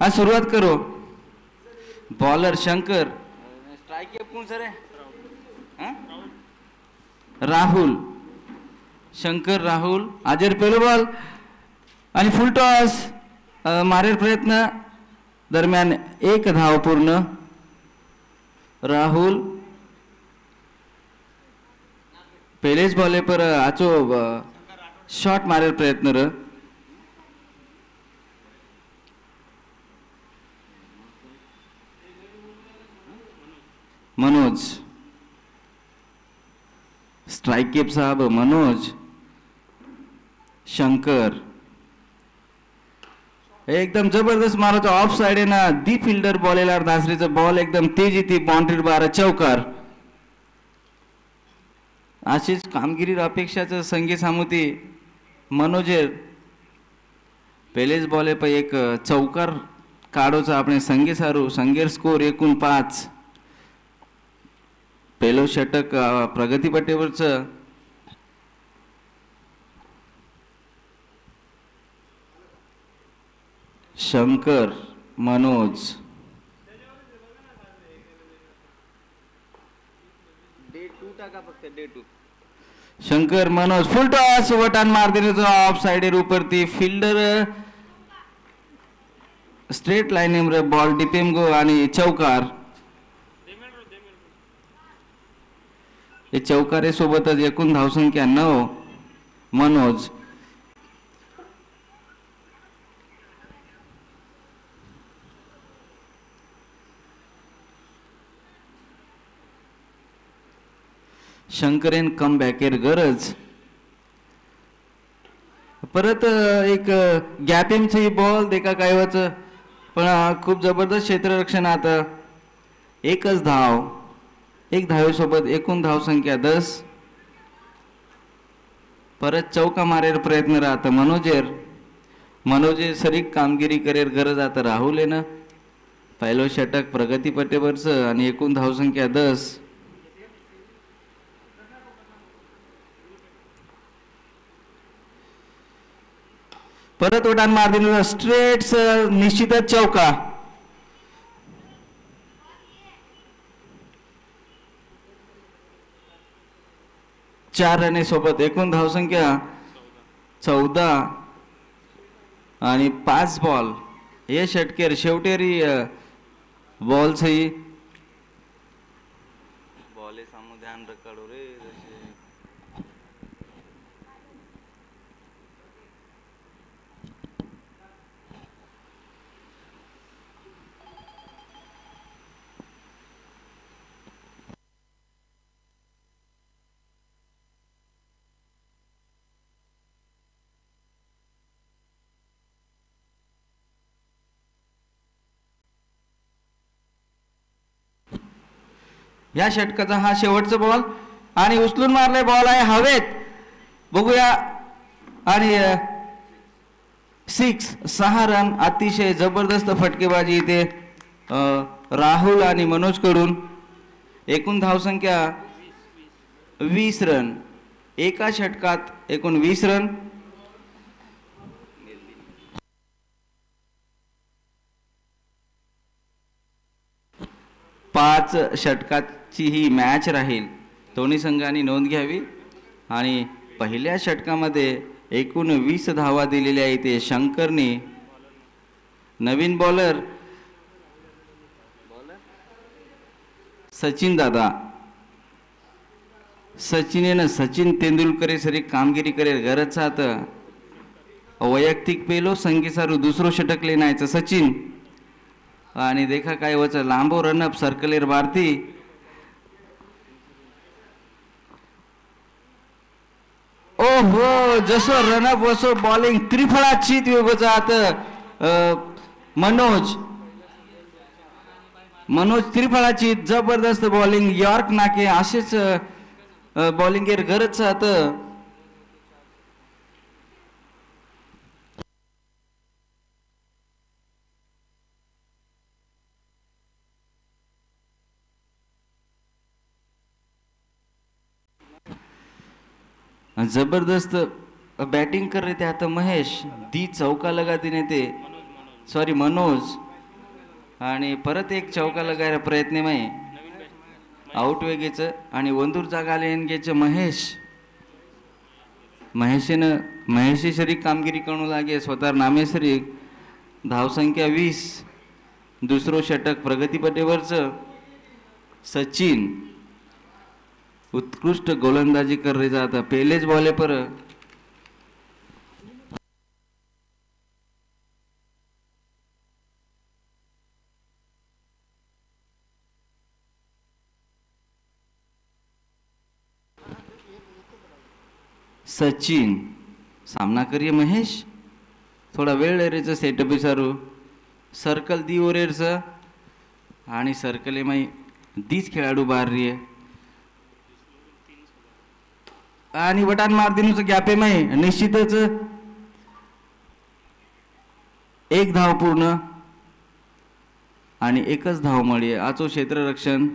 आज सुरुवात करो. बॉलर शंकर. स्ट्राइक कौन सर है? राहुल. शंकर राहुल. आजर पेलो बॉल आणि फुल टॉस. मारेल प्रयत्न दरम्यान एक धाव पूर्ण. राहुल पहिलेच बॉले पर आचो शॉट मारेल प्रयत्न र. मनोज. स्ट्राइक केप साहब मनोज. शंकर एकदम जबरदस्त मारो तो ऑफ साइड आहे ना. दी फिल्डर बॉलेला धासरीचा बॉल एकदम तेज येते. बाउंड्री बारा चौकार. अशीच कामगिरी अपेक्षाचं संगी सामुती मनोजेर पहिलेच बॉले पर एक चौकार काढोचा आपण संगे सारू. संगेर स्कोर 5. पहिलो षटक प्रगती पट्टेवरचं. शंकर मनोज. शंकर मनोज फुल टॉस वटान मार देण्याचं ऑफ साइड उपरती. फिल्डर स्ट्रेट लाईन बॉल डिपेम गो आणि चौकार. हे चौकारे सोबतच एकूण धावसंख्या 9. मनोज. शंकरेन कम बॅकेर गरज. परत एक गॅपिंगची बॉल देखा काय वाच पण खूप जबरदस्त क्षेत्ररक्षणात एकच धाव. एक धावेसोबत एकूण धावसंख्या 10. परत चौका मारेर प्रयत्न राहत मनोजेर. मनोजे सरीक कामगिरी करेर गरज आता राहुल आहे ना. पहिलो षटक प्रगती पट्टेवरचं आणि एकूण धावसंख्या 10. परत उडान मार दिलं स्ट्रेट निश्चितच चौका. चार रने सोबत एकूण धावसंख्या 14 आणि 5 बॉल. हे षटकेर शेवटेरी बॉल सही बॉले सामो ध्यान रखडो रे. या षटकाचा हा शेवटचा बॉल आणि उचलून मारले बॉल आहे हवेत. बघूया आणि 6 रन. अतिशय जबरदस्त फटकेबाजी इथे राहुल आणि मनोज कडून. एकूण धावसंख्या 20 रन. एका षटकात एकूण 20 रन. 5 षटकाची ही मॅच राहील. दोन्ही संघांनी नोंद घ्यावी. आणि पहिल्या षटकामध्ये एकूण 20 धावा दिलेल्या आहेत. ते शंकरने. नवीन बॉलर सचिन दादा. सचिन तेंडुलकर सरी कामगिरी करेल गरज साथ. वैयक्तिक पेलो संगी सारू दुसरो षटक लेनायचं सचिन. आणि देखा काय वच लांबो रनअप सर्कलेर भारती. ओहो जसो रनअप वसो बॉलिंग त्रिफळाची योगजात. मनोज त्रिफळाची जबरदस्त बॉलिंग. यॉर्क नाके असेच बॉलिंगेर गरज साथ. जबरदस्त बैटिंग कर रहे थे आता महेश. दी चौका लगा देने थे. सॉरी मनोज. आणि परत एक चौका लगायला प्रयत्न माही आउट वेगेचं आणि वंदूर जागा आले घ्यायचं महेशेश्वरी कामगिरी करू लागे स्वतः नामेसरी धावसंख्या 20 दुसरो षटक प्रगती पटेवरचं सचिन उत्कृष्ट गोलंदाजी कर रहे जाता पहलेच बॉले पर सचिन सामना करिए महेश थोडा वेळ रेचं सेटअप विचारू सर्कल दी ओरेरचं आणि सर्कल माई दीच खेळाडू बाहेर रे आणि वटान मार दिनूचं गॅप आहे माही निश्चितच एक धाव पूर्ण आणि एकच धाव मळी आचो क्षेत्ररक्षण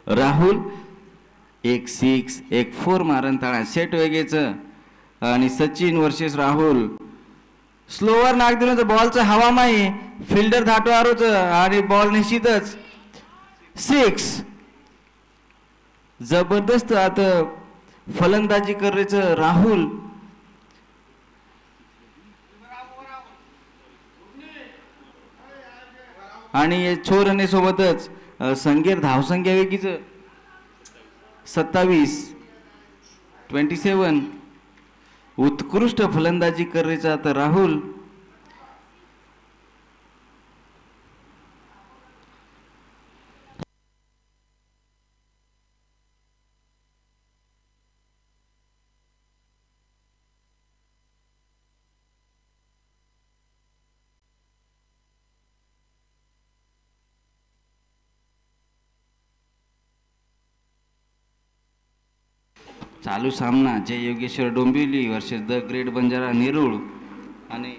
राहुल एक 6 एक 4 मारण ताळा सेट वेगेच आणि सचिन वर्सेस राहुल स्लोवर नाक दिलं बॉलचं हवा माही फिल्डर धाटवारोच आणि बॉल निश्चितच 6 जबरदस्त आता फलंदाजी करायचं राहुल आणि छोरने सोबतच संगीर धावसंख्या वेगीच 27 उत्कृष्ट फलंदाजी करायचा आता राहुल चालू सामना Jai Yogeshwar Dombivli versus the Great Banjara Nerul आणि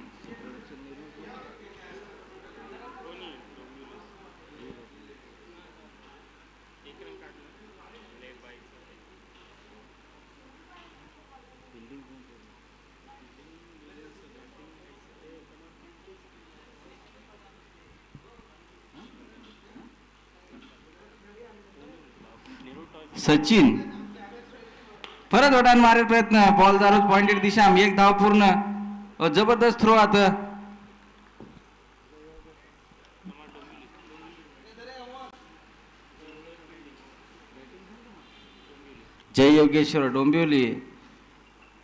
सचिन परत वटान मारे प्रयत्न बॉल दारोज पॉइंटेड दिशा एक धाव पूर्ण जबरदस्त थ्रो आता जय योगेश्वर डोंबिवली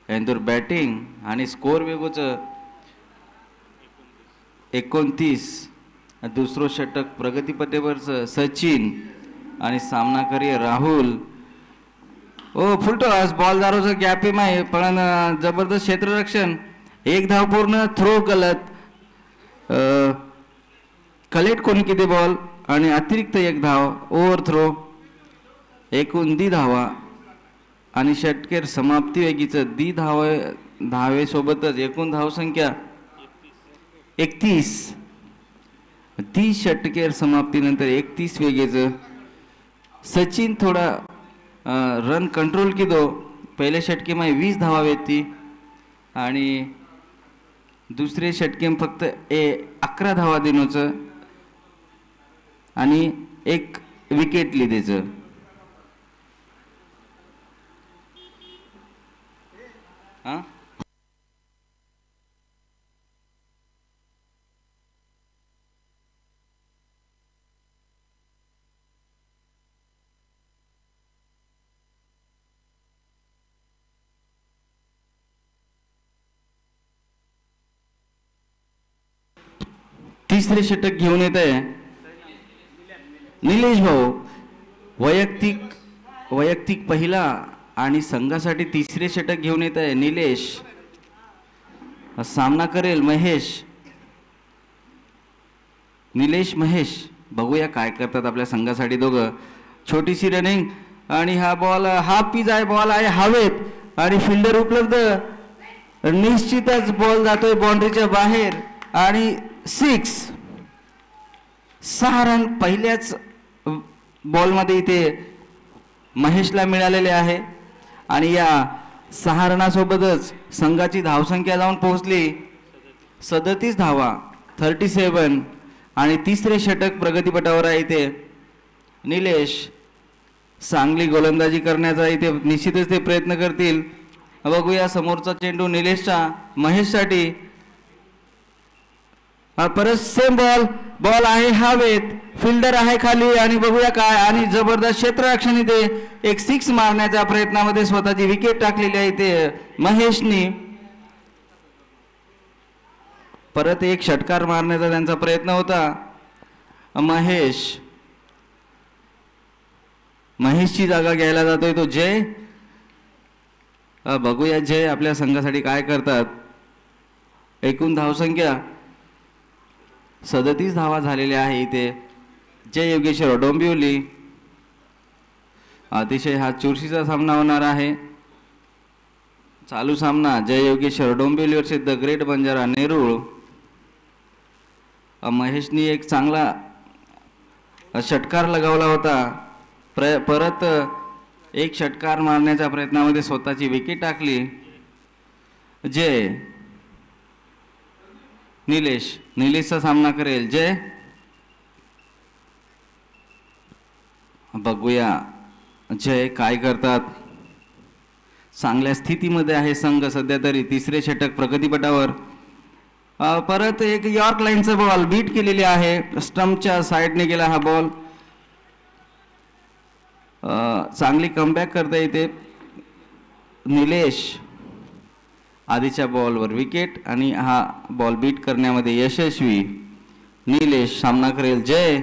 यांतर बॅटिंग आणि स्कोर वेगोच 29 दुसरो षटक प्रगती पटेवरचं सचिन आणि सामना करिये राहुल ओ फुलटॉस बॉल दारोचं गॅप आहे माय पण जबरदस्त क्षेत्ररक्षण एक धाव पूर्ण थ्रो गलत कलेक्ट कोणी किती बॉल आणि अतिरिक्त एक धाव ओव्हर थ्रो एकूण दी धावा आणि षटकेर समाप्ती वेगीच दी धावे सोबतच एकूण धावसंख्या 31 दी षटकेर समाप्तीनंतर 31 वेगेच सचिन थोडा रन कंट्रोल की दो पहिले षटके में 20 धावा वेती आणि दुसरे षटके फक्त 11 धावा दिनोच आणि एक विकेट लिदेच हा तिसरे षटक घेऊन येत आहे निलेश भाऊ वैयक्तिक पहिला आणि संघासाठी तिसरे षटक घेऊन येत आहे निलेश सामना करेल निलेश महेश बघूया काय करतात आपल्या संघासाठी दोघं छोटीशी रनिंग आणि हा बॉल हाफ पिच आहे बॉल आहे हवेत आणि फिल्डर उपलब्ध निश्चितच बॉल जातोय बाउंड्रीच्या बाहेर आणि 6. 6 रन पहिल्याच बॉलमध्ये इथे महेशला मिळालेले आहे आणि या 6 रनासोबतच संघाची धावसंख्या जाऊन पोहोचली 37 धावा 37 आणि तिसरे षटक प्रगतीपटावर आहे इथे निलेश चांगली गोलंदाजी करण्याचा इथे निश्चितच ते प्रयत्न करतील. बघूया समोरचा चेंडू निलेशचा महेशसाठी परत सेम बॉल आहे हवेत फिल्डर आहे खाली आणि बघूया काय आणि जबरदस्त क्षेत्ररक्षण इथे एक 6 मारण्याच्या प्रयत्नामध्ये स्वतःची विकेट टाकलेली आहे इथे महेशनी. परत एक षटकार मारण्याचा त्यांचा प्रयत्न होता. महेशची जागा घ्यायला जातोय तो जय. बघूया जय आपल्या संघासाठी काय करतात. एकूण धावसंख्या 37 धावा झालेल्या आहे इथे. जय योगेश्वर डोंबिवली. अतिशय हा चुरशीचा सामना होणार आहे. चालू सामना Jai Yogeshwar Dombivli versus the Great Banjara Nerul. महेशनी एक चांगला षटकार लगावला होता. परत एक षटकार मारण्याच्या प्रयत्नामध्ये स्वतःची विकेट टाकली. जय निलेशचा सामना करेल जय. बघूया जय काय करतात. चांगल्या स्थितीमध्ये आहे संघ सध्या तरी. तिसरे षटक प्रगतीपटावर. परत एक यॉर्क लाईनचा बॉल बीट केलेली आहे. स्टंपच्या साईडने गेला हा बॉल. चांगली कमबॅक करता येते निलेश. आधीच्या बॉलवर विकेट आणि हा बॉल बीट करण्यामध्ये यशस्वी. निलेश सामना करेल जय.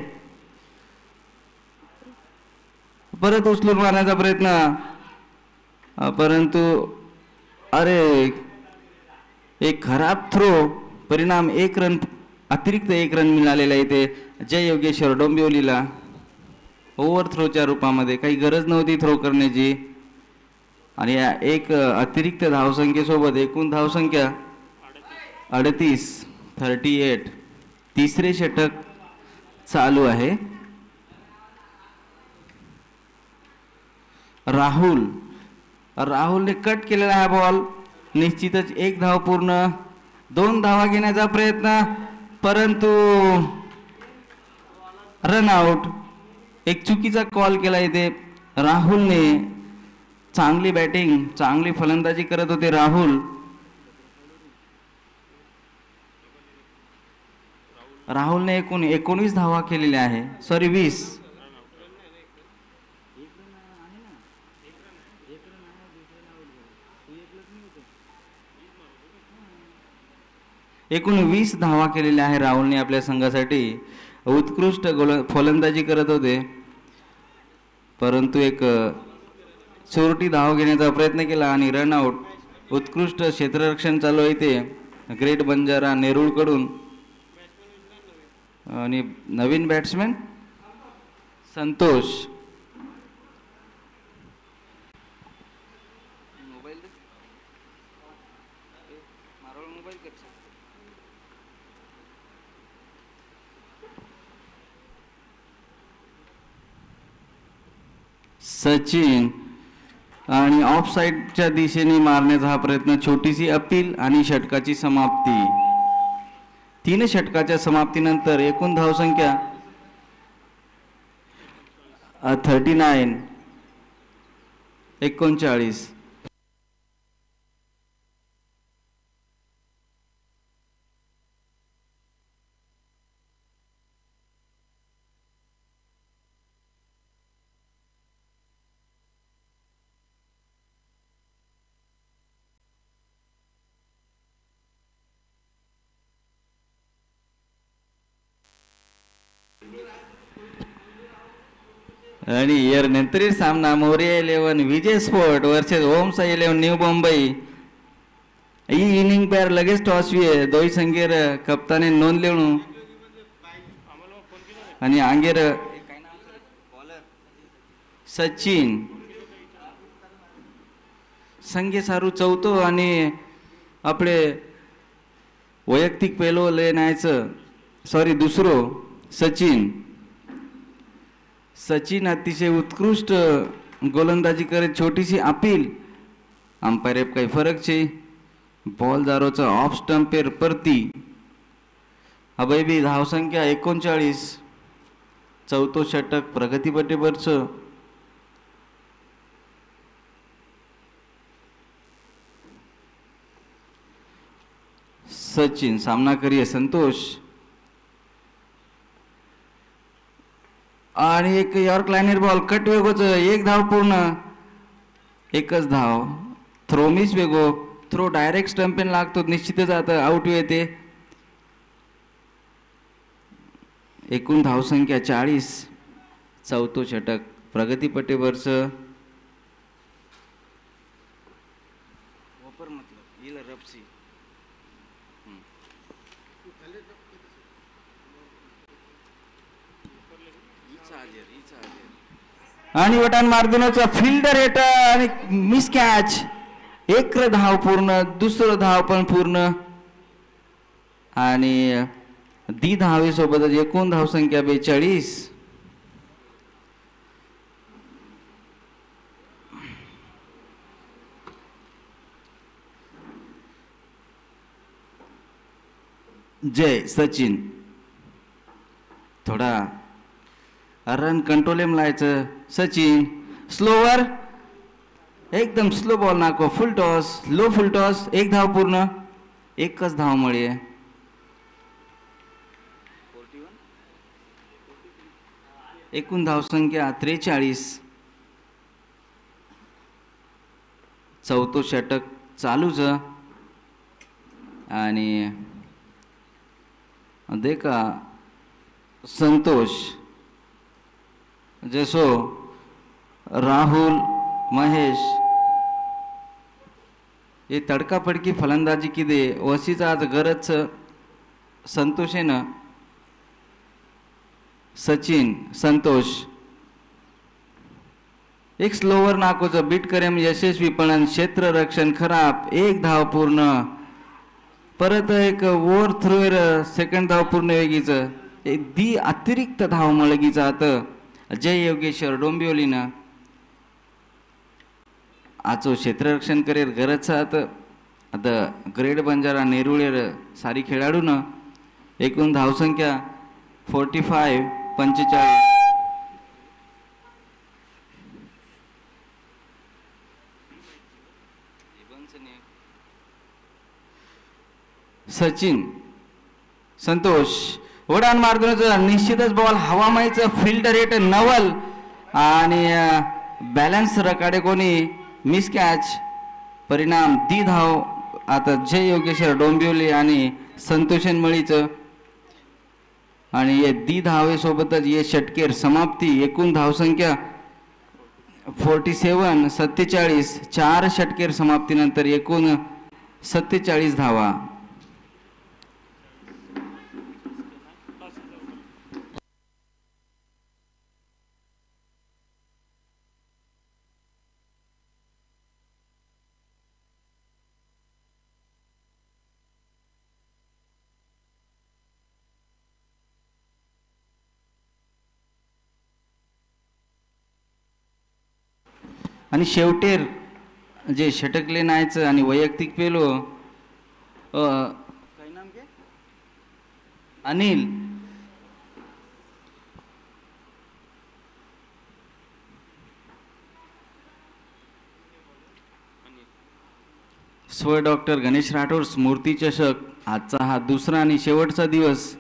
परत उचलून मारण्याचा प्रयत्न परंतु अरे एक खराब थ्रो. परिणाम 1 रन अतिरिक्त 1 रन मिळालेला इथे जय योगेश्वर डोंबिवलीला. ओव्हर थ्रोच्या रूपामध्ये काही गरज नव्हती थ्रो करण्याची आणि या एक अतिरिक्त धावसंख्येसोबत एकूण धावसंख्या 38. तिसरे षटक चालू आहे. राहुलने कट केलेला हा बॉल. निश्चितच 1 धाव पूर्ण. 2 धावा घेण्याचा प्रयत्न परंतु रन आउट. एक चुकीचा कॉल केला इथे राहुलने. चांगली बॅटिंग चांगली फलंदाजी करत होते राहुलने एकूण 19 धावा केलेल्या आहे. सॉरी 20. एकूण 20 धावा केलेल्या आहे राहुलने आपल्या संघासाठी. उत्कृष्ट फलंदाजी करत होते परंतु एक चोरटी धाव घेण्याचा प्रयत्न केला आणि रन आउट. उत्कृष्ट क्षेत्ररक्षण चालू आहे ते ग्रेट बंजारा नेरूळ कडून. आणि नवीन बॅट्समॅन संतोष. सचिन आणि ऑफ साइडच्या दिशेने मारण्याचा हा प्रयत्न. छोटीशी अपील आणि षटकाची समाप्ती. 3 षटकाच्या समाप्तीनंतर एकूण धावसंख्या 39. आणि यार नंतर सामना मोरिया 11 विजय स्पोर्ट वर्सेस होम्स 11 न्यू मुंबई. ಈ ಇನ್ನಿಂಗ್ ಪ್ಯಾರ್ लगेच टॉस दोई संगेर कप्ताने नोंद लेवणू आणि आंगेर सचिन संगे सारू चौथो आणि आपले वैयक्तिक पेलो लेण्याचं सॉरी दुसरो सचिन. सचिन अतिशय उत्कृष्ट गोलंदाजी करे. छोटीशी अपील अंपायर काही फरक છે. बॉल जारोचा ऑफ स्टंपेर परती. अभयबी धावसंख्या 39. चौथो षटक प्रगती पटेवरचं. सचिन सामना करिये संतोष. आणि एक यॉर्क लाईनर बॉल कट वेगोच. एक धाव पूर्ण. एकच धाव. थ्रो मिस वेगो. थ्रो डायरेक्ट स्टंपेन लागतो. निश्चितच आता आउट येते. एकूण धावसंख्या 40. चौथो षटक प्रगती पटेवरचं. आणि वटान मार्दिनोचा फिल्डर येत आणि मिस कॅच. एक धाव पूर्ण. दुसरं धाव पण पूर्ण. आणि दी धावेसोबतच एकूण धावसंख्या 42. जय सचिन थोडा रन कंट्रोल लायचं. सचिन स्लोवर एकदम स्लो बॉल नाको. Full toss. Low full toss. एक धाव पूर्ण. एकच धाव मिळे. एकूण धावसंख्या 43. चौथो षटक चालूच. आणि देखा संतोष जसो राहुल महेश हे तडकाफडकी फलंदाजी किदे वसीच आज गरज संतोषेनं. सचिन संतोष एक स्लोवर नाकोचं बीट करेम यशस्वी पण क्षेत्ररक्षण खराब. एक धाव पूर्ण. परत एक ओव्हर थ्रोवर सेकंड धाव पूर्ण वेगीच. दी अतिरिक्त धाव मळगीचा आता जय योगेश्वर डोंबिवलीनं आजो क्षेत्ररक्षण करेल गरज आता ग्रेड बंजारा नेरुळेर सारी खेळाडू न. एकूण धावसंख्या 45. 45. सचिन संतोष उडान मार्दून निश्चितच बॉल हवामाईचं फिल्डर रेट नवल आणि बॅलन्स रकाडे कोणी मिस कॅच. परिणाम दी धाव आता जय योगेश्वर डोंबिवली आणि संतोषन मळीचं. आणि ये दी धावे सोबतच ये षटकेर समाप्ती. एकूण धावसंख्या 47. 47. 4 षटकेर समाप्तीनंतर एकूण 47 धावा. आणि शेवटेर जे षटकले नायचं आणि वैयक्तिक पेलो काय नाम के अनिल स्व डॉक्टर गणेश राठोड स्मृती चषक. आजचा हा दुसरा आणि शेवटचा दिवस.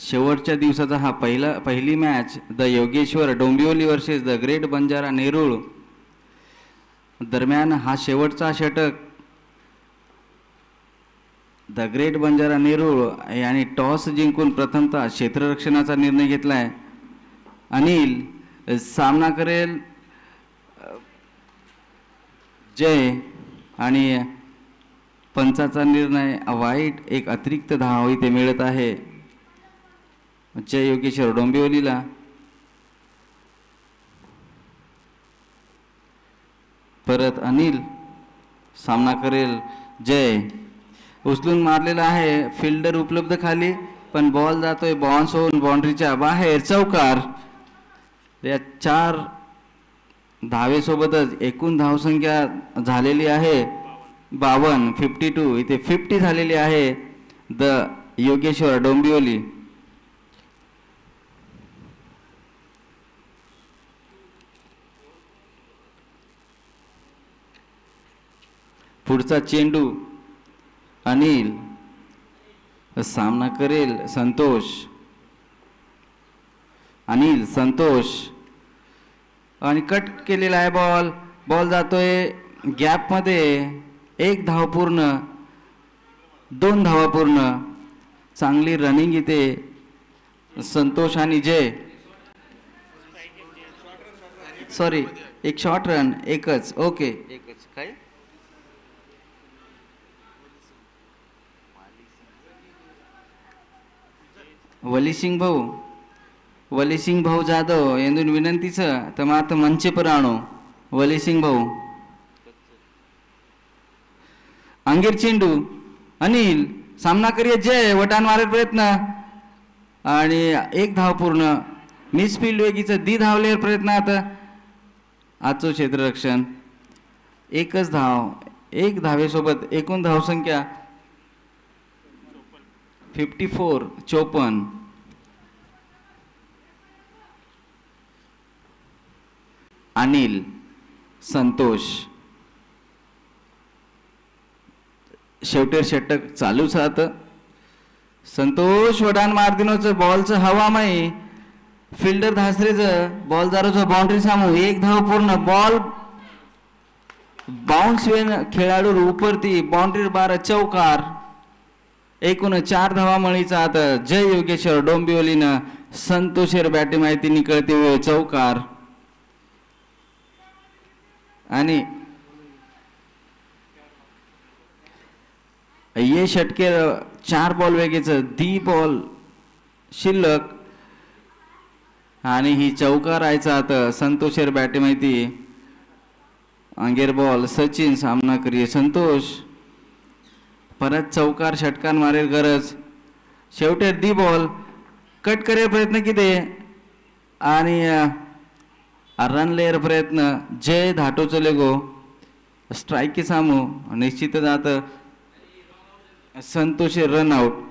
शेवटच्या दिवसाचा हा पहिली match the Yogeshwar Dombivli versus the Great Banjara Nerul दरम्यान. हा शेवटचा षटक द ग्रेट बंजारा नेरूळ यांनी टॉस जिंकून प्रथमतः क्षेत्ररक्षणाचा निर्णय घेतलाय. अनिल सामना करेल जय आणि पंचाचा निर्णय वाईट. एक अतिरिक्त धाव इथे मिळत आहे जय योगेश्वर डोंबिवलीला. परत अनिल सामना करेल जय. उचलून मारलेला आहे फिल्डर उपलब्ध खाली पण बॉल जातोय बाउन्स होऊन बाउंड्रीच्या बाहेर, चौकार. या 4 धावेसोबतच एकूण धावसंख्या झालेली आहे 52, 52. इथे 50 झालेली आहे द योगेश्वर डोंबिवली. पुढचा चेंडू अनिल, सामना करेल संतोष. अनिल, संतोष आणि कट केलेला आहे बॉल. बॉल जातोय गॅप मध्ये. 1 धाव पूर्ण, 2 धावा पूर्ण. चांगली रनिंग इथे संतोष आणि जय. सॉरी, एक शॉर्ट रन, एकच. ओके, एकच. काय वलीसिंग भाऊ जाधव यांनी विनंतीचं तर मात्र मंचे पर आणो. वलीसिंग भाऊ. अंगीर चेंडू अनिल, सामना करिये जय. वटान मारे प्रयत्न आणि 1 धाव पूर्ण. मिसफिल्ड वेगीचं दी धावले प्रयत्न. आता आजचं क्षेत्ररक्षण. 1च धाव. 1 धावेसोबत एकूण धावसंख्या 54. अनिल, संतोष. शेवटी षटक चालूच राहत. संतोष वडान मार्दिनोचं बॉलचं हवामय. फिल्डर धासरेचं बॉल जारोचं बाउंड्री सामू. 1 धाव पूर्ण. बॉल बाउन्स वेन खेळाडू उपरती बाउंड्री बार, चौकार. एकूण 4 धावा मळीचा. आता जय योगेश्वर डोंबिवलीनं संतोषेर बॅटिंग माहिती निकळते वेळ, चौकार. आणि ये षटके 4 बॉल वेगेचं दी बॉल शिल्लक आणि ही चौकार राहायचा. आता संतोषेर बॅटिंग माहिती. अंगेर बॉल सचिन, सामना करिये संतोष. परत चौकार षटकार मारेल गरज. शेवटी दी बॉल कट करे प्रयत्न किती आणि रन लेअर प्रयत्न. जय धाटो चले गो. स्ट्राईक के सामू निश्चितच आता Santosh run out.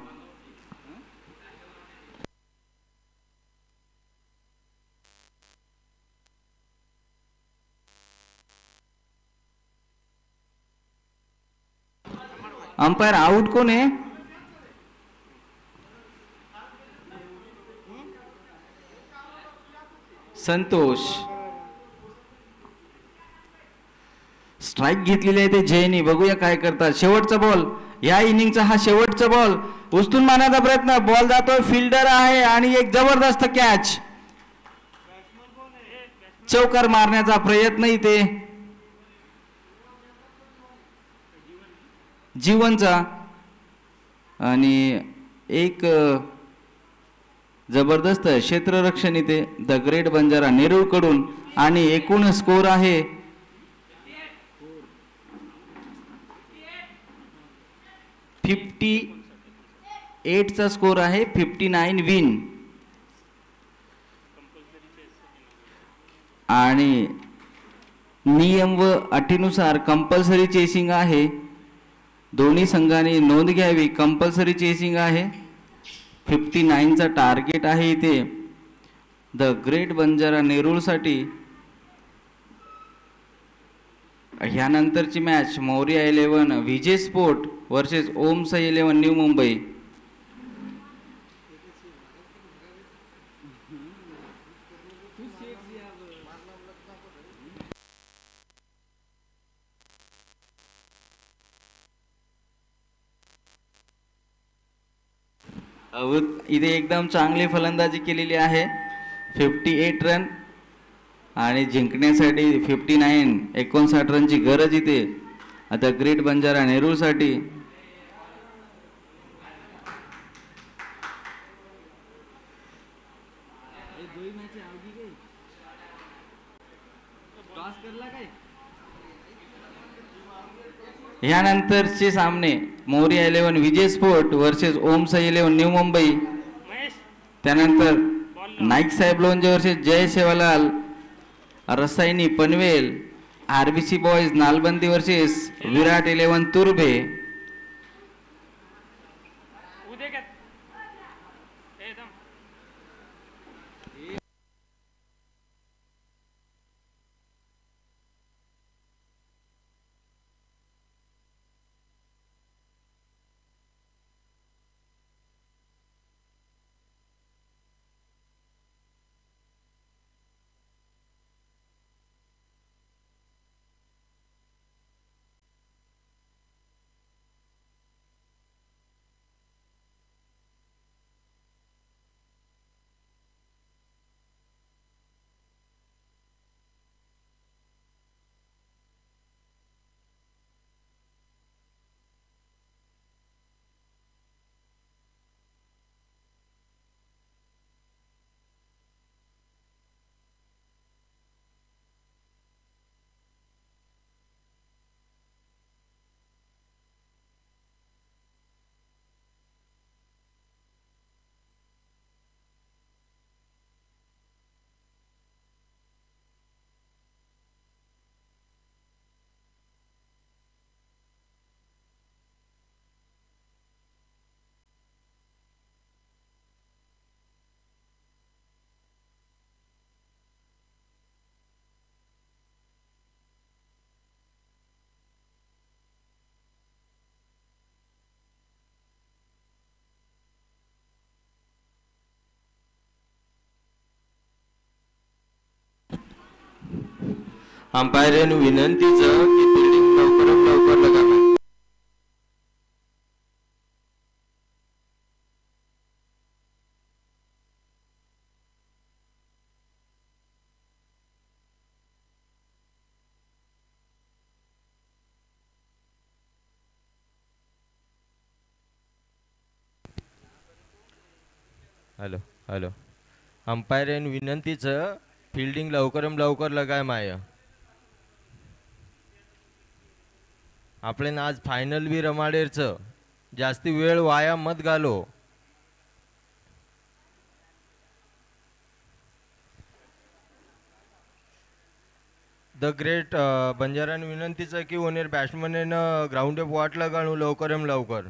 Umpire out कोण आहे? संतोष. स्ट्राईक घेतलेली आहे ते जयनी. बघूया काय करतात. शेवटचा बॉल या इनिंगचा. हा शेवटचा बॉल. उचलून मारण्याचा प्रयत्न. बॉल जातो. फिल्डर आहे आणि एक जबरदस्त कॅच. चौकार मारण्याचा प्रयत्न इथे जीवनचा आणि एक जबरदस्त क्षेत्ररक्षण इथे द ग्रेट बंजारा नेरूळ कडून. आणि एकूण स्कोर आहे 58 चा स्कोर आहे. 59 विन. आणि नियम व अटीनुसार कंपल्सरी चेसिंग आहे. दोन्ही संघांनी नोंद घ्यावी. कंपल्सरी चेसिंग आहे. 59 चा टार्गेट आहे इथे द ग्रेट बंजारा नेरूळ साठी. ह्यानंतरची match Maurya 11 Vijay sport versus Om Sai 11 New Mumbai. इथे एकदम चांगली फलंदाजी केलेली आहे. 58 रन आणि जिंकण्यासाठी 59 रनची गरज इथे आता ग्रेट बंजारा नेरूळ साठी. यानंतरचे सामने Maurya 11 Vijay sport versus Om Sai 11 New Mumbai. त्यानंतर Naik Saheb Lonche versus Jai Sevalal Rasayani Panvel, RBC boys Nalbandi versus Virat 11 Turbhe. Umpire विनंतीचं की फिल्डिंग लवकरात लवकर लगावे. हॅलो हॅलो अंपायर विनंतीचं फिल्डिंग लवकरात लवकर लगाय माय. आपले आज फायनल बी रमाडेरचं जास्ती वेळ वाया मत घालो. द ग्रेट बंजारान विनंतीचं की ओनेर बॅट्समन ग्राउंड वाट लगाणू लवकरात लवकर.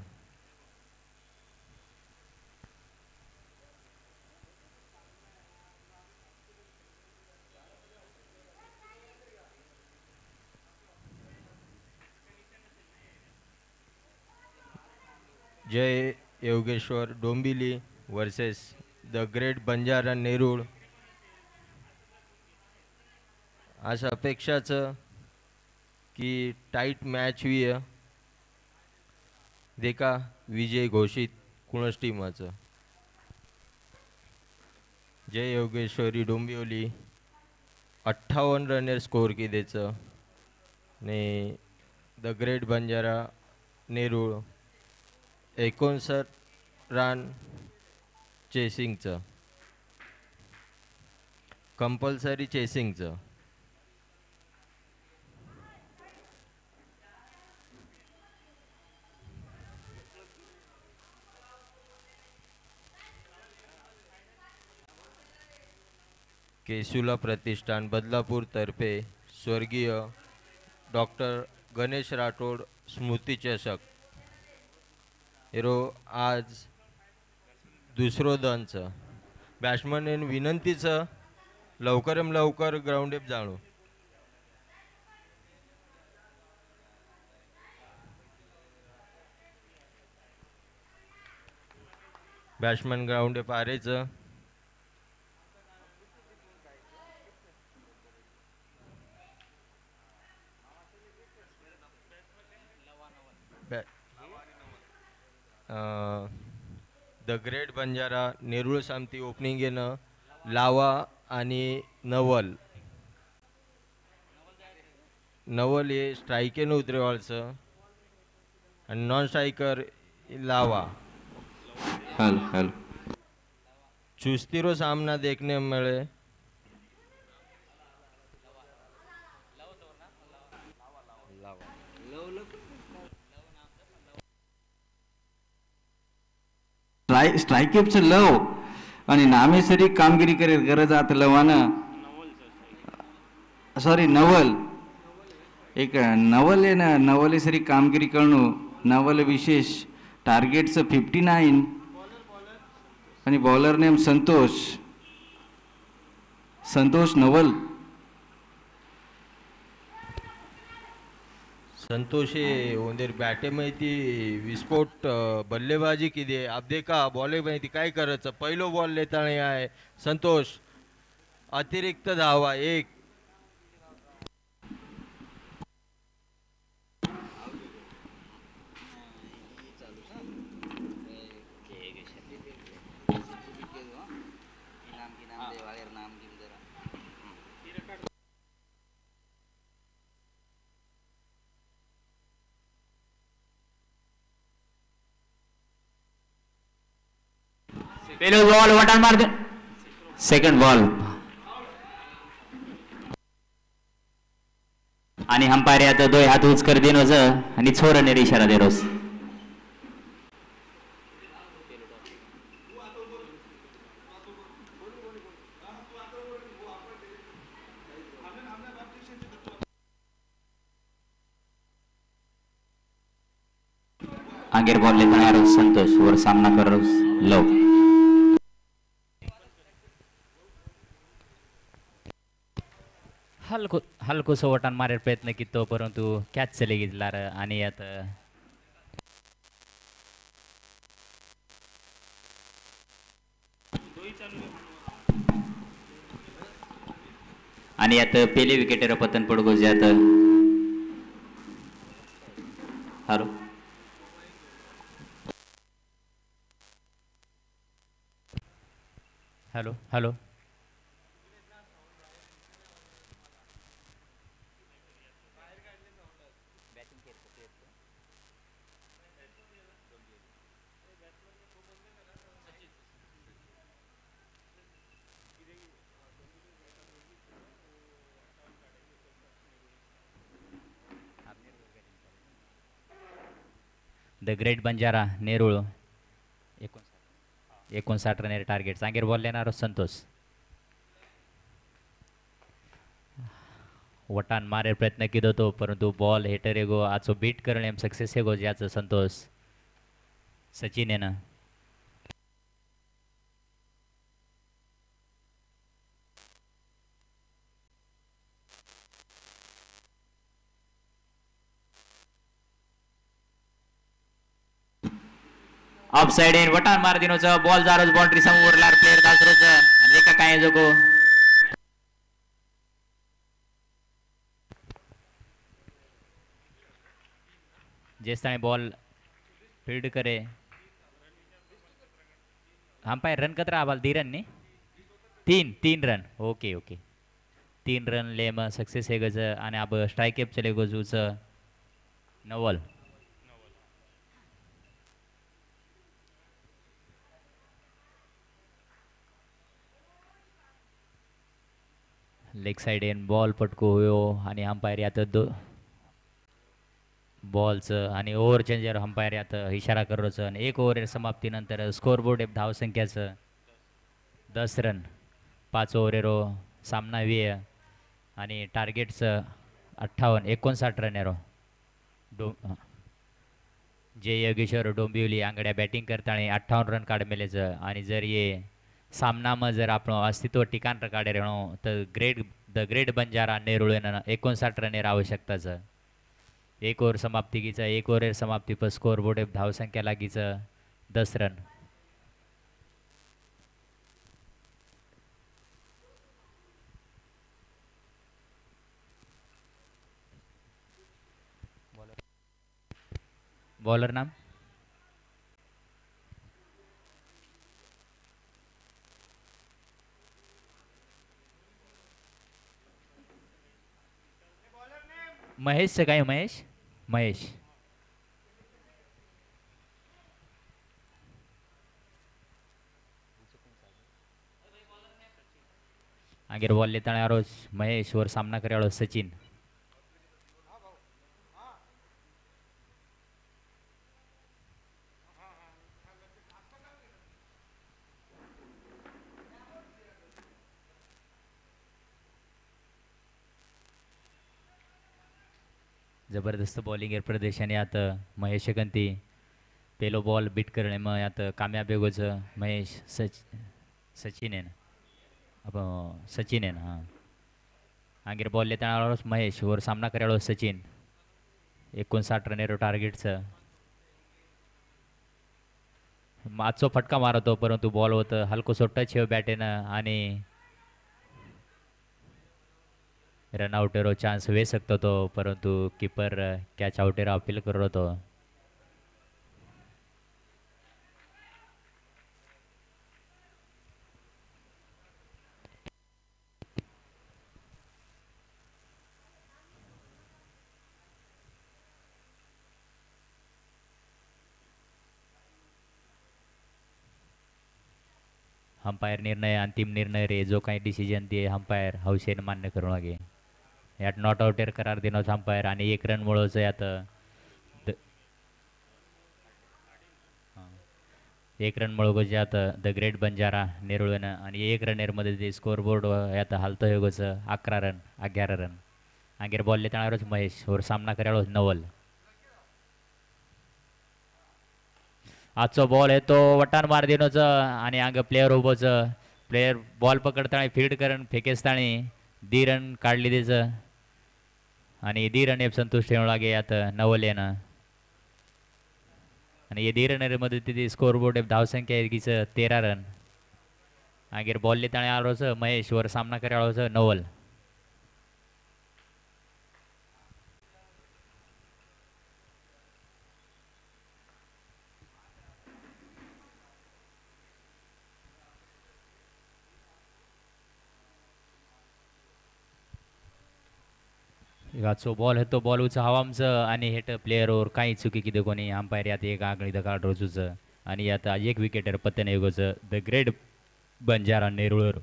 Jai Yogeshwar Dombivli versus the Great Banjara Nerul. अशा अपेक्षाचं की टाईट मॅच होई. देखा विजय घोषित कुणच टीमाचं. जय योगेश्वरी डोंबिवली 58 रनेर स्कोर केलेचं ने the Great Banjara Nerul 59 run चेसिंगचं कंपल्सरी चेसिंगचं. केसुला प्रतिष्ठान बदलापूर तर्फे स्वर्गीय डॉक्टर गणेश राठोड स्मृती चषक एरो आज दुसरो दनचं. बॅट्समन विनंतीचं लवकरात लवकर ग्राउंड एप जाणू. बॅट्समन ग्राउंड एप आरेचं. द ग्रेट बंजारा नेरूळ सामती ओपनिंग येणं लावा आणि नवल. नवल हे स्ट्राईकेनं उतरेवाळचं आणि non striker Lava. Hello hello चुस्तीरो सामना देखने मिळे. स्ट्राईकेपचं लव आणि नामेसरी कामगिरी करीत गरज आत लवानं सॉरी नवल एक नवल आहे ना नवलेसरी कामगिरी करणं नवल विशेष टार्गेटचं 59 आणि बॉलर नेम संतोष नवल संतोषे ओंदेर बॅटे माहिती विस्फोट बल्लेबाजी किती अब का बॉले माहिती काय करायचं पहिलो बॉल लेताना आहे संतोष अतिरिक्त धावा एक पहिलो बॉल वटान मार सेकंड बॉल आणि अंपायर आता दोय हात उच कर देनोज आणि छोरने इशारा दे रोस आगेर बॉल लेता यारो संतोष वर सामना कर रोस लो हलकोसं वटान मारे प्रयत्न कितो परंतु कॅच चले गेला आणि आता आणि आता पहिले विकेटर पतन पडगो जात hello hello hello the Great Banjara Nerul 59 run target सांगेर बॉल लेणार संतोष वटान मारे प्रयत्न केलो तो परंतु बॉल हेटर एगो आचो बीट करणे सक्सेस एगो ज्याचं संतोष सचिन येणं ऑफ साइड इन वटान मार दिनोच बॉल जारोज बाउंड्री समोर लार प्लेयर दासरोच आणि एका काय जोगो जेस्ताने बॉल फील्ड करे अंपायर रन कतरा आवाल धीरन नी तीन रन ओके ओके 3 रन लेम सक्सेस है गज आणि अब स्ट्राइक चले गजूच नवल लेग साइड इन बॉल पटको हुयो आणि अंपायर यात बॉलचं आणि ओव्हर चेंजर अंपायर यात इशारा करोच आणि एक ओव्हर समाप्तीनंतर स्कोरबोर्ड धावसंख्याचं 10 रन 5 ओव्हरेरो सामना वेळ आणि टार्गेटचं 59 रन एरो जे योगेश्वर डोंबिवली आंगड्या बॅटिंग करताना 58 रन काढमेलेचं आणि जर ये सामनाમાં जर આપણો अस्तित्व टिकाण काढे રહેણો तर द ग्रेट बंजारा नेरुळेनं 59 रनेर आवश्यकता છે एक ओव्हर समाप्ती गीचं एक ओव्हर समाप्ती पर स्कोर बोर्ड धावसंख्या लागीचं 10 रन बॉलर नाम महेश से काय महेश आगेर बॉल लेताना रोज महेश वर सामना करे सचिन जबरदस्त बॉलिंग एर प्रदर्शन यात महेश गंती पेलो बॉल बीट करणे मग यात कामयाब बेगोच महेश सचिन आहे ना सचिन आहे ना हां आंगेर बॉल लेता महेश वर सामना करायला सचिन 59 रन एरो टार्गेटचं मागचो फटका मारतो परंतु बॉल होतं हलकोसो टच हे बॅटेनं आणि रनआउटेरो चान्स वे सकतो तो परंतु कीपर कॅच आउटेरो अपील करत होतो अंपायर निर्णय अंतिम निर्णय रे जो काही डिसिजन ते अंपायर हौशेन मान्य करू लागे यात नॉट आउटेर करार दिनोच अंपायर आणि 1 रन मुळोच यात 1 रन मुळगोच यात द ग्रेट बंजारा नेरुळन आणि 1 रन मध्ये ते स्कोर बोर्ड यात हालतो हेगोच 11 रन 11 रन आंगेर बॉल लेताणारोच महेश वर सामना करायला नवल आजचो बॉल येतो वटान मार दिनोच आणि हांगा प्लेयर उबोच प्लेयर बॉल पकडताना फील्ड करून फेकेसताना 2 रन काढली तेच आणि 2 रन संतुष्ट ठेवू लागे यात नवल येणं आणि हे 2 रन मध्ये तिथे स्कोर बोर्ड धावसंख्या एकीच 13 रन आगेर बॉल लेताना आलोच महेश वर सामना करायला नवल गाचो बॉल हेतो बॉल उच हवामचं आणि हेट प्लेयरवर काही चुकी किती कोणी अंपायर यात एक आगळी दकाळ रोजूच आणि यात एक विकेटर पत्त्याने येगोच द ग्रेट बंजारा नेरुळर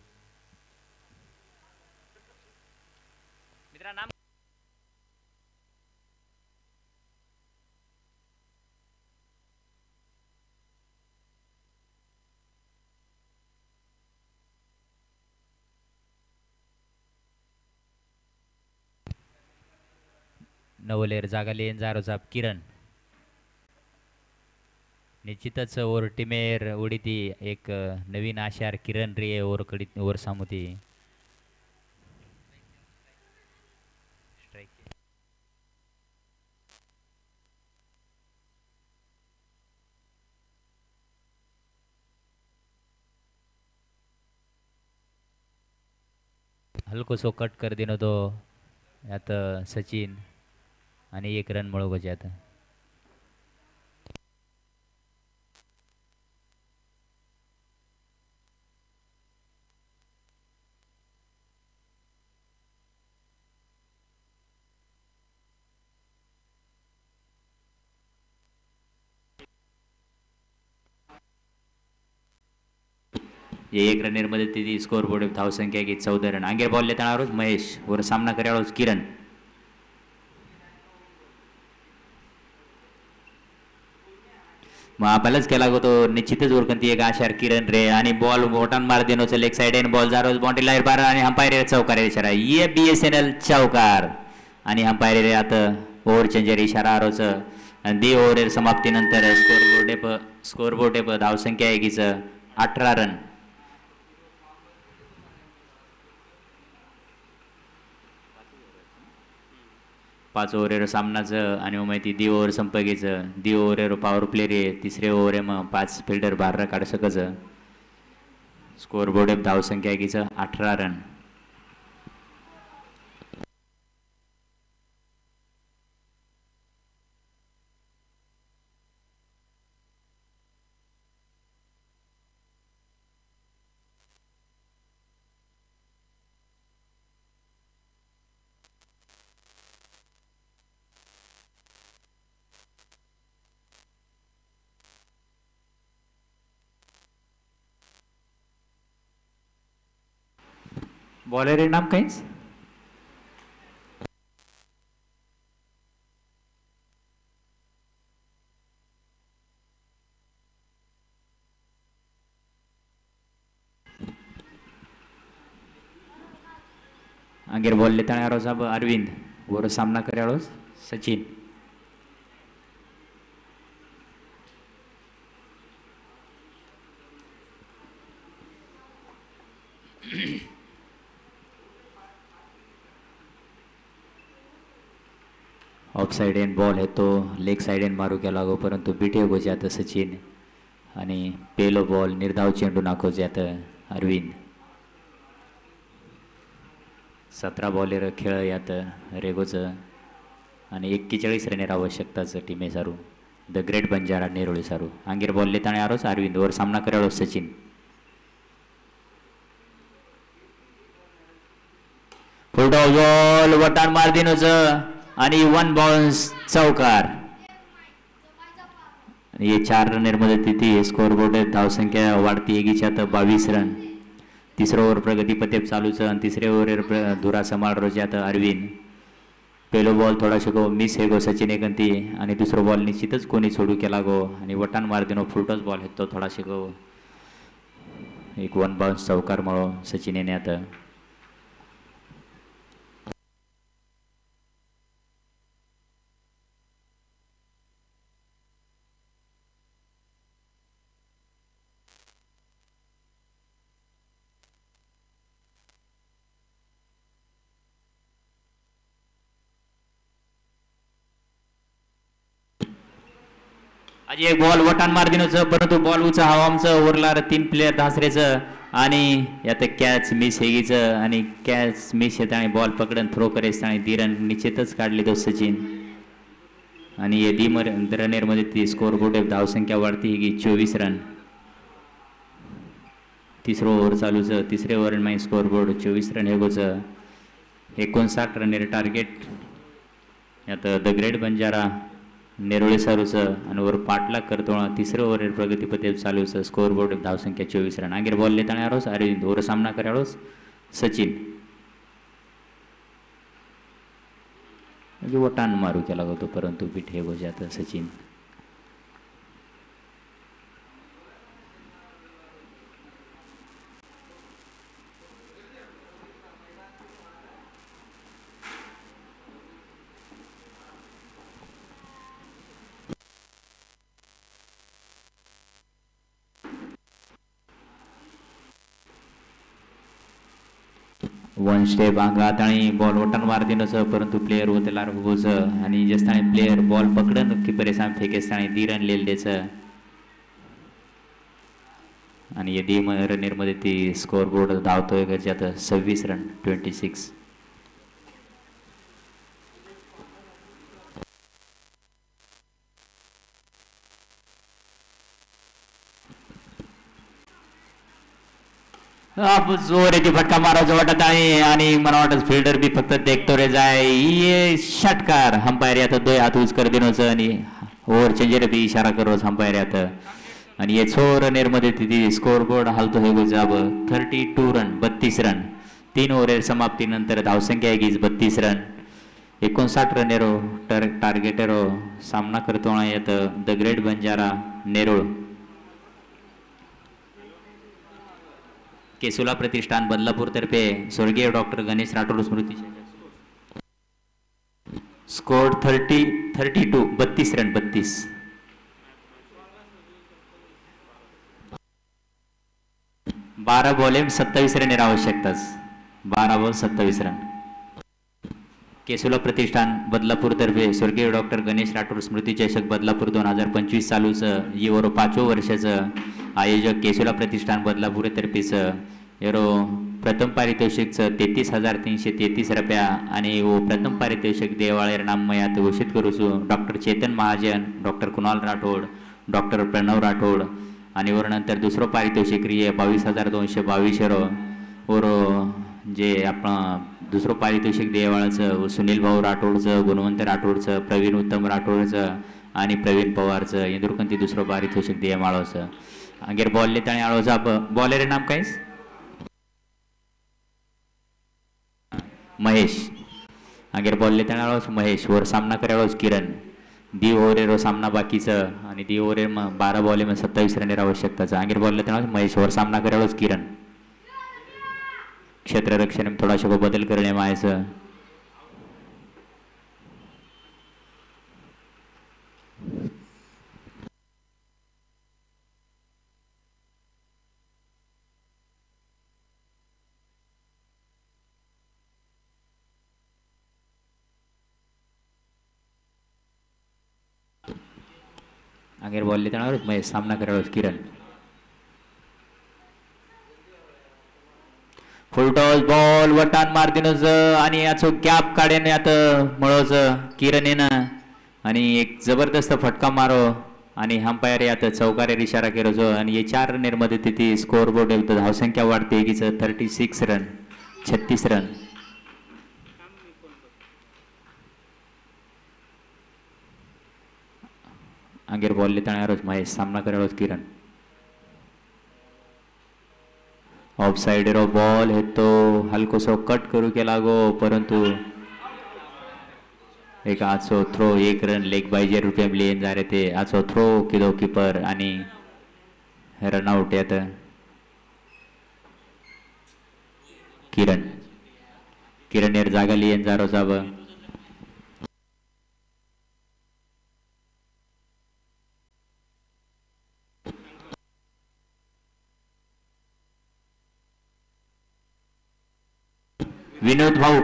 नवलेर जागा लेन जारोचा किरण निश्चितच ओर टीमेर उडीती एक नवीन आशार किरण रे ओर कडी ओर सामुती हलकोसो कट कर दिनो तो यात सचिन आणि 1 रन मुळगोच यात ये 1 रन मध्ये तिथे स्कोर बोर्ड धावसंख्या की 14 रन आंगेर बॉल लेताना महेश वर सामना करायला किरण मग आपल्यालाच केला गो तो निश्चितच ओळखती एक आशार किरण रे आणि बॉल बोटान मार देनो लेग साइड एन बॉल जारो बाउंड्री लाइन बार आणि अंपायर चौकार इशारा ये बीएसएनएल चौकार आणि अंपायर रे आता ओव्हर चेंजर इशारा आरोच आणि 2 ओव्हर समाप्तीनंतर स्कोर बोर्ड धावसंख्या एकीच 18 रन 5 ओव्हर सामनाचं आणि मग माहिती 2 ओव्हर संपगीचं 2 ओव्हर पॉवर प्ले रे 3रे ओव्हर मग 5 फिल्डर बाहेर काढू शकचं स्कोर बोर्ड धावसंख्या एकीचं 18 रन बॉलर नाम काहीच आगेर बॉल लेताना साहब अरविंद वर सामना करायला सचिन ऑफ साइड एन बॉल है तो लेग साइड एन मारू केला गो परंतु बिटे गो जात सचिन आणि पेलो बॉल निर्धाव चेंडू नाखो जात अरविंद 17 बॉलेर खेळ यात रेगोच आणि 41 रनेर आवश्यकताच टीमे सारू द ग्रेट बंजारा नेरोळी सारू आंगीर बॉल लेताणे आरोच अरविंद वर सामना कराळो सचिन फुलटॉस बॉल वटान मार दिनोच आणि 1 बाउन्स चौकार आणि हे 4 रनेर मध्ये तिथे स्कोर बोर्ड धावसंख्या वाढती एकीच्या 22 रन तिसरं ओव्हर प्रगती पतेप चालूच आणि तिसरे ओव्हर धुरा समाळ रोजात अरविंद पहिलो बॉल थोडाशे गो मिस हे गो सचिन एकंती आणि दुसरो बॉल निश्चितच कोणी सोडू केला गो आणि वटान मार दिनो फुलटॉस बॉल हे तो थोडाशे गो एक 1 बाउन्स चौकार मळो सचिन येणे आता आज एक बॉल वटान मार दिनोचं परंतु बॉल उचा हवामचं उरला 3 प्लेयर धासरेचं आणि यात कॅच मिस हेगीचं आणि कॅच मिस येत आणि बॉल पकडून थ्रो करेस आणि 3 रन निश्चितच काढले तो सचिन आणि हे रनेर मध्ये ती स्कोर बोर्ड धावसंख्या वाढती हेगी 24 रन तिसरं ओव्हर चालूच तिसरे ओव्हर मागीर score board 24 run हेगोच 59 Raner target यात द ग्रेट बंजारा नेरोळे सारूचं आणि वर पाटला करतो तिसरं ओव्हर प्रगती पतेप चालूच स्कोर बोर्ड धावसंख्या 24 रन आगीर बॉल लेताणे आरोस अरविंद वर सामना कराळोस सचिन म्हणजे वटान मारू केला होतो परंतु पिठे गोजात सचिन वन स्टेप आंगात आणि बॉल वटन मार दिनोच परंतु प्लेयर होते लारगोच आणि जसताणी प्लेयर बॉल पकडन किपरे साम फेकेस्ताणी 3 रन लेलदेच आणि यदी रनेर मध्ये ती स्कोर बोर्ड धावतोय गरजात 26 रन 26 जोर येते फटका मारायचा वाटत आहे आणि मला वाटत फिल्डर बी फक्त देखतो रे जाय ये षटकार अंपायर आता 2 हात उच कर दिनोच आणि ओव्हर चेंजर बी इशारा करोच अंपायर आता आणि ये 6 रनेर मध्ये ती स्कोर बोर्ड हालतो हे गुजाब 32 रन 32 रन 3 ओव्हर समाप्तीनंतर धावसंख्या आहे 32 रन 59 रनेरो टार्गेटेरो सामना करतो यात द ग्रेट बंजारा नेरोळ केसुला प्रतिष्ठान बदलापूर तर्फे स्वर्गीय डॉक्टर गणेश राठोड स्मृती स्कोर 32 रन 32 12 बॉल 27 रन आवश्यकताच 12 बॉल 27 रन केसुला प्रतिष्ठान बदलापूर तर्फे स्वर्गीय डॉक्टर गणेश राठोड स्मृती चषक बदलापूर 2025 चालूच येवर 5व्या वर्षाचं आयोजक केसुला प्रतिष्ठान बदलापूर तर्फेच एरो प्रथम पारितोषिकचं 33,333 रुपया आणि वो प्रथम पारितोषिक देवाळेर नामयात घोषित करूचो doctor Chetan Mahajan doctor Kunal Rathod doctor Pranav Rathod आणि वर नंतर दुसरं पारितोषिक रिये 22,222 वर जे आपण दुसरं पारितोषिक देवाळाचं सुनील भाऊ राठोडचं गुणवंत राठोडचं प्रवीण उत्तम राठोडचं आणि प्रवीण पवारचं इंदुरकंती दुसरं पारितोषिक देय माळवचं आगेर बॉल लेताणी आळोचा बॉलर नाम कायस महेश आगेर बॉल लेताणी आळोच महेश वर सामना कराळोच किरण दी ओव्हरेरो सामना बाकीचं आणि दी over 12 ball 27 Raner आवश्यकताचं आगेर ball लेताणी Mahesh वर सामना कराळोच किरण क्षेत्ररक्षण थोडाशा बदल करणे मायचं हांगेर बॉल लेताना महेश सामना खेळाडू किरण फुल टॉस बॉल वटान मारतीनच आणि याचो गॅप काढेन आता मळोच किरण येणं आणि एक जबरदस्त फटका मारो आणि अंपायर आता चौकारेर इशारा केलो आणि हे 4 रनेर ती स्कोर बोर्ड धावसंख्या वाढते एकीच 36 रन 36 रन हांगेर बॉल लेताना महेश सामना खेळाडू किरण ऑफ साइड रो बॉल है तो हल्कोसो कट करू केला गो परंतु एक आचो थ्रो 1 रन लेग बाय रुपये लियन जा रे ते आचो थ्रो किदो कीपर आणि रन आउट येत किरण एर जागा लियन जा रो जाब विनोद भाऊ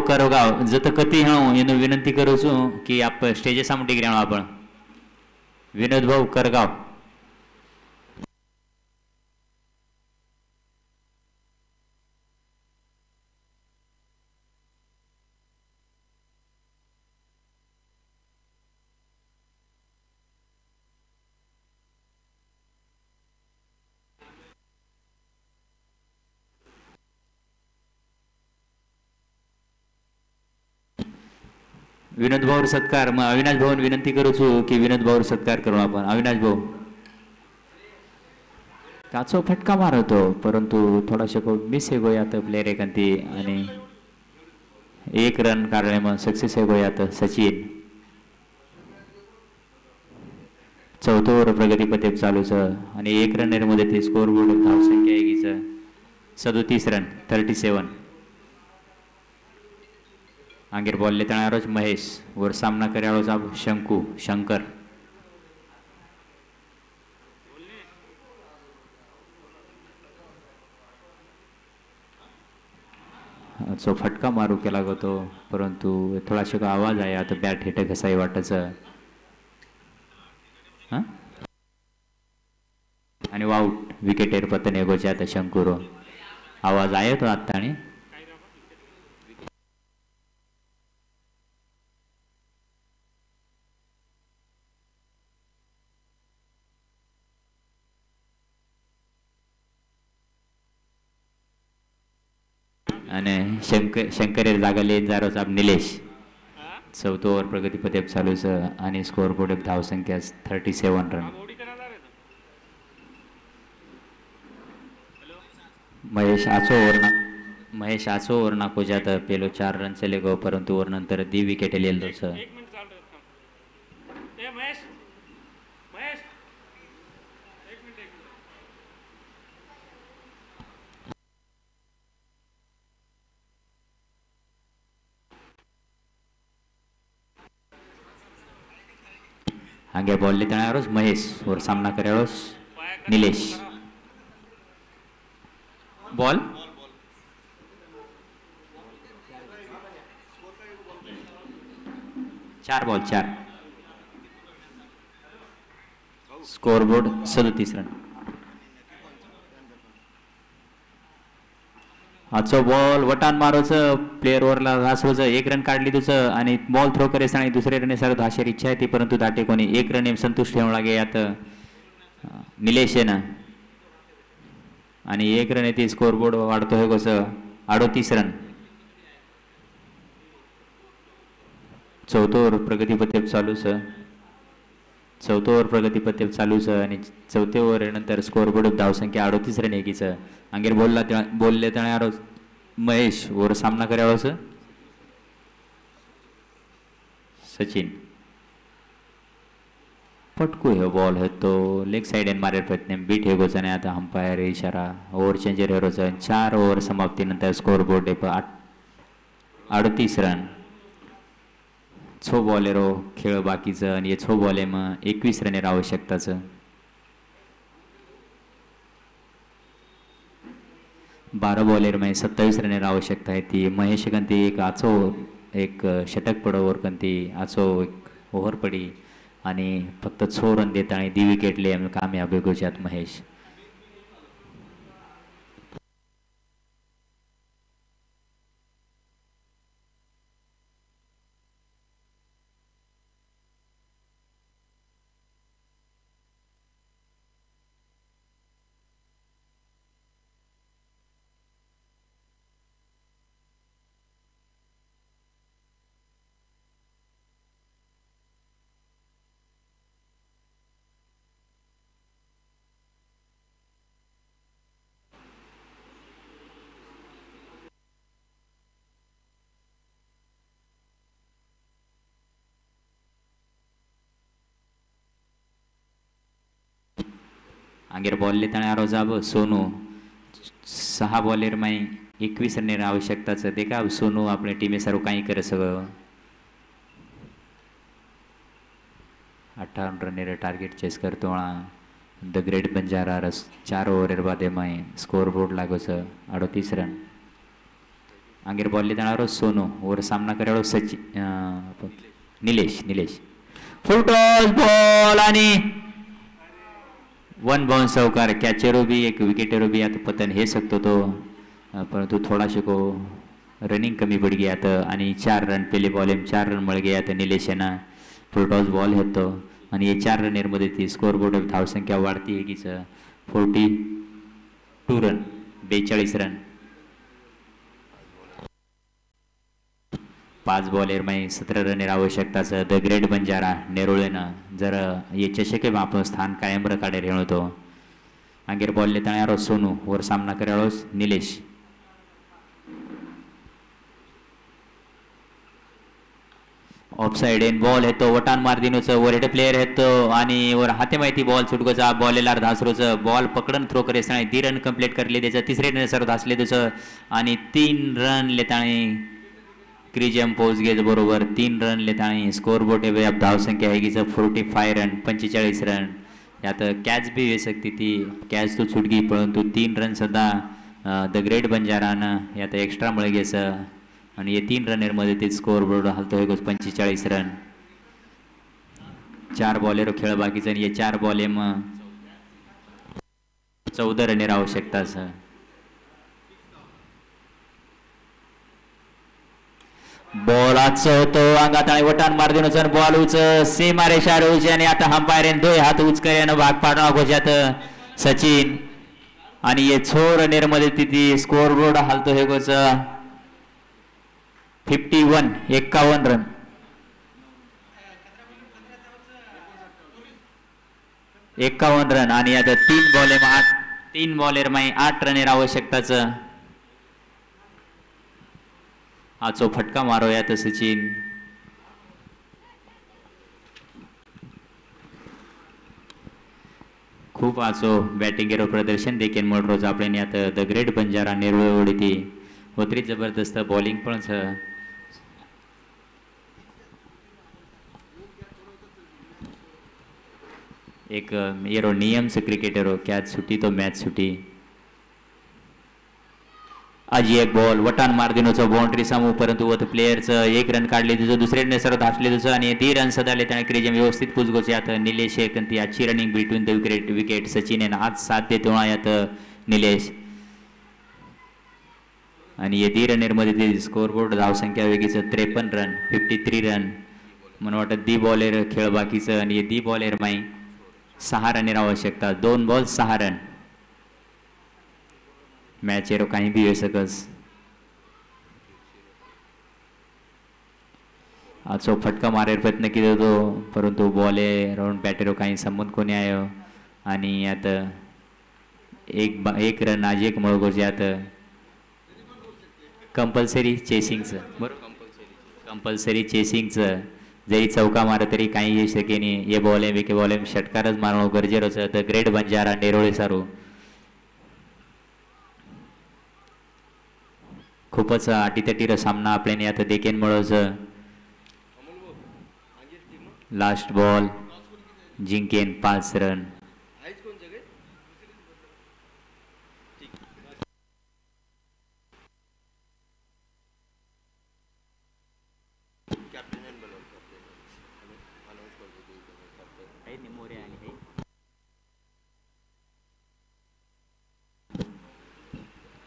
करगाव जत कती हांव एनु विनंती करू छू कि आप स्टेज सामने टिक रहो आपण विनोद भाऊ करगाव विनोद भाऊ सत्कार मग अविनाश भाऊ विनंती करू छू की विनोद भाऊ सत्कार करू आपण अविनाश भाऊ काचो फटका मारतो परंतु थोडाशा मिस आहे गोयात प्लेयर एकांती आणि 1 रन काढले मग सक्सेस आहे गोयात सचिन चौथो ओव्हर प्रगतीपथे चालूच आणि 1 रनेर मध्ये ते स्कोर बोर्ड धावसंख्या एकीच 37 रन 37 हांगेर बॉल लेताना महेश वर सामना खेळाडूचा शंकर जो फटका मारू केला गो परंतु थोडासा आवाज आहे आता बॅट हेट घसाई वाटच आणि आउट विकेटेर पतन एगोचे आता शंकुरो आवाज आहे तो आता आणि शंकरेर जागा लेन जारो साहेब निलेश चौथो ओव्हर प्रगतीपथे चालूच आणि स्कोर बोर्ड धावसंख्या 37 रन महेश आचो ओव्हर नाको जात पेलो 4 रन चले गो परंतु ओव्हर नंतर दी विकेट लियल दोस हांगे बॉल लेताना महेश वर सामना खेळाडू Nilesh ball ball 4 score board 37 run आजचो बॉल वटान मारोच प्लेयर ओव्हरला घासवच 1 रन काढली तुझ आणि बॉल थ्रो करेस आणि दुसरे रने सर धाशेर इच्छा आहे ती परंतु दाटे कोणी 1 रन संतुष्ट ठेवून लागे यात निलेश ना आणि 1 रन ती स्कोर बोर्ड वाढतो है कस 38 रन चौथो ओव्हर प्रगतीपथे चालूच आणि चौथे ओव्हर नंतर स्कोर बोर्ड धावसंख्या 38 रन एकीच हांगेर बोलले ताणे महेश वर सामना खेळाडूच सचिन पटकू हे बॉल है तो लेग साइड मारे प्रयत्न बीट हे गोचने आता अंपायर इशारा ओव्हर चेंजर हेरोच 4 ओव्हर समाप्तीनंतर स्कोर बोर्ड 38 रन 6 बॉलेरो खेळ बाकीचं आणि 6 बॉले मग 21 रनेर आवश्यकताच 12 बॉलेर में 27 रनेर आवश्यकता है ती महेश कंती एक आचो एक षटक पडो ओव्हर कंती आचो एक ओव्हर पडी आणि फक्त 6 रन देता आणि 2 विकेट ले कामयाब गुजरात महेश. आंगेर बॉल लेताना रोजाब सोनू 6 बॉलर में 21 रन आवश्यकता है. देखा सोनू अपने टीमे सारू कहीं करे सको. 58 रन टार्गेट चेस करतो. द ग्रेट बंजारा रस 4 ओवर बाद में स्कोर बोर्ड लागो छ 38 रन. आंगेर बॉल लेताना रोज सोनू और सामना करे सचिन निलेश फुल टॉस बॉल आणि 1 बाउंस चौकार. कॅचरो भी एक विकेटरो भी आता पतन हे सकतो तो, परंतु थोड़ा शिको रनिंग कमी पड़ गया था आणि 4 रन पहले बॉल में 4 रन मिल गया था निलेश यांना. फुल टॉस बॉल होतो आणि हे 4 रन मध्ये ती स्कोर बोर्ड धावसंख्या वाढती आहे कीच 42 रन 42 रन. 5 बॉलर में 17 रन आवश्यकता है. द ग्रेट बंजारा नेरुळेन जर ये चषके में आपण स्थान कायम रखाडे रेणो तो. आंगेर बॉल लेता यारो सोनू और सामना करे निलेश. ऑफ साइड एन बॉल है तो वटान मार दिनोच वर प्लेयर है तो आणि वर हाते माहिती बॉल सुटकोचा बॉल येलार धासरोच बॉल पकडन थ्रो करे 3 रन कंप्लीट करले त्याचा तिसरे रन सर्व धासले दुस आणि 3 रन लेताणी क्रिजम पोच घेत बरोबर 3 रन लेताणी स्कोर बोर्ड धाव संख्या है की 45 रन 45 रन. यात कॅच भी होऊ शकते ती कॅच तो छुटगी परंतु 3 रन सुद्धा द ग्रेट बंजारानं यात एक्स्ट्रा मिळ घ्यायचं आणि हे 3 रनमध्ये ते स्कोर बोर्ड हलतो है 45 रन. 4 बॉलर खेळ बाकीचं आणि हे 4 बॉल मग 14 रन आवश्यकता आहे. बॉल होतो अंगात आणि वटान मार दिनोच बॉल उच सीमा रेषा रोज आणि आता अंपायर दोय हात उच करे भाग पाडणं गोष्यात सचिन आणि हे 6 रन मध्ये तिथे स्कोर बोर्ड हलतो हे गोच 51 रन. एकावन्न रन आणि आता 3 बॉलर में 8 रन आवश्यकताच. आचो फटका मारो यात सचिन. खूप आचो बॅटिंग प्रदर्शन देखील म्हण रोज आपण आता द ग्रेट बंजारा नेरुळ ती होत्री जबरदस्त बॉलिंग पण छ. एक येरो नियम से क्रिकेटरो कॅच सुटी तो मॅच सुटी. आज एक बॉल वटान मार दिनोचं बाउंड्री सामू परंतु वत प्लेयरचं 1 रन काढले तुझं दुसरे सर्व धासले तुझं आणि 3 रन सदाले त्याने क्रिजम व्यवस्थित पुजगोचे आता निलेश एकंती आजची running between the wicket Sachin यांना आज साथ देतो यात निलेश आणि हे 3 रनमध्ये ते स्कोर बोर्ड धावसंख्या वेगळीच 53 रन 53 रन म्हणून वाटत दी बॉलर खेळ बाकीचं आणि दी बॉलर माई 6 रन आवश्यकता. 2 बॉल 6 रन. मैच एरो कहीं भी हो सकस. आजो फटका मारे प्रयत्न केला तो परंतु बॉल राउंड बॅटेरो काही संबंध कोणी आयो आणि आता एक रन आज एक मळगोचे आता कंपल्सरी चेसिंगचं बरोबर कंपल्सरी चेसिंगचं जरी चौका मार तरी काही येऊ शके नाही. हे बॉल आहे विके बॉल आहे षटकारच मारणं गरजेचं आहे. द ग्रेट बंजारा नेरोळे सारू खूपच अटीतटीर सामना आपल्याने आता देखील मिळवच. लास्ट बॉल जिंकेन 5 रन.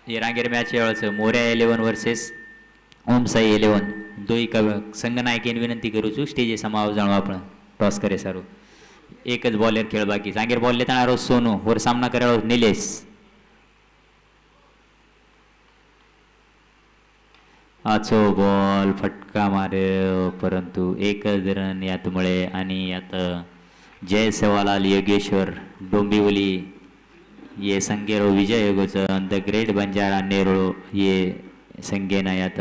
ये रांगेर मॅच वेळाचं मोर्या 11 वर्सेस ओम साई 11 दोई का संघ नायकेन विनंती करू છું સ્ટેજે સમાવ જાણો આપણે ટોસ કરે સારું એક જ બોલર ખેળ બાકી સાંગેર બોલ લેતા સોનુ ઓર સામના કરેલો નિલેશ आचो बॉल फटका मार्यो परंतु एकच रन यात मुळे आणि यात जय सेवालाल योगेश्वर डोंबिवली ये संघेरो विजय योगोच द ग्रेट बंजारा नेरुळ ये संघेना यात